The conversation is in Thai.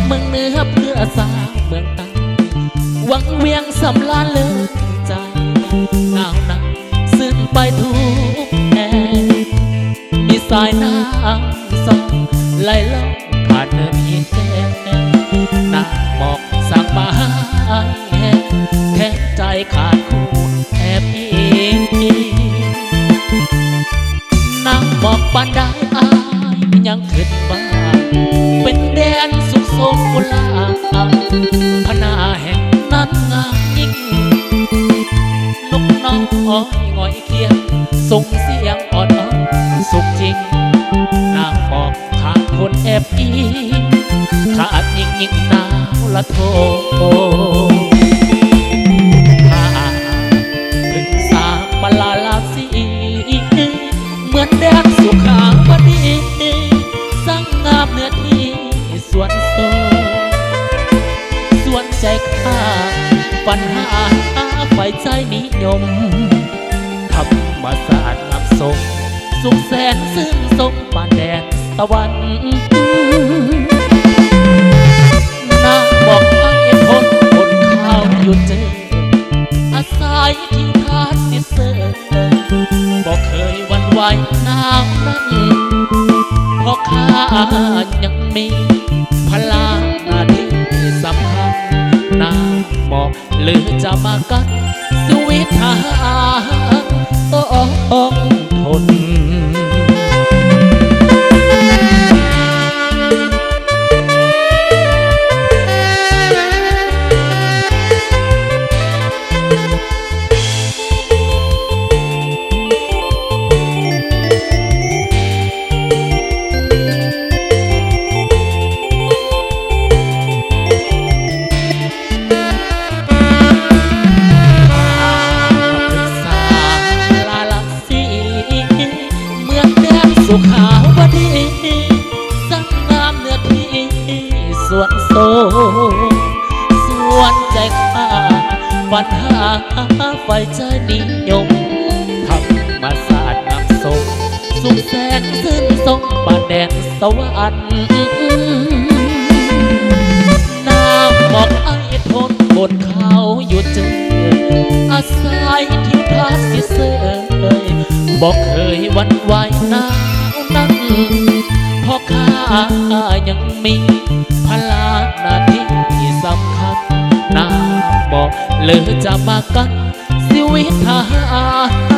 เมืองเหนือเพื่อสร้างเมืองใต้หวังเวียงสำลานเลิศใจหนาวหนักซึ้งไปทุกแห่งมีสายน้ำสองไหลล่องผ่านเนินหินแดงน้ำหมอกสั่งมาให้แห้งแค่ใจขาดคู่แอบอิงน้ำหมอกปานได้อายยังขึ้นบ้านเป็นแดนสุขสมโบราณพนาแห่งนั้นงามยิ่งนกน้องอ้อยงอยเคียงส่งเสียงอ่อนอ้อนสุขจริงน้ำหมอกขาดคนแอบอิงขาดยิ่งหนาวละโทขึ้นสามมาลาลาสีเหมือนแดนสุขาวดีสร้างงามเนื้อที่สวนโซสวนใจข้าปัญหาไฟใจนิยมธรรมศาสตร์งามทรงสุขแสนซึ้งทรงปานแดนตะวันนางบอกให้พ้นบนเขาหยุดเจออาศัยที่ทานสิเสอบอกเคยวันไหวน้ำนั้นเพราะข้ายังมีพลังหน้าที่สำคัญน้ำบอกหรือจะมากันชีวิตทหารต้องทนสุขาวดีสร้างงามเนื้อที่สวนโซสวนใจข้าฝันหาไฟใจนิยมธรรมศาสตร์งามทรงสุขแสนซึ้งทรงป่านแดนสวรรค์น้ำบอกไอ้ทนบนเขาอยู่เจออาศัยที่ทัศน์เสยบอกเคยวันไหวน้ำนั้นเพราะข้ายังมีพลังหน้าที่สำคัญน้ำบอกเลยจะมากันชีวิตทหาร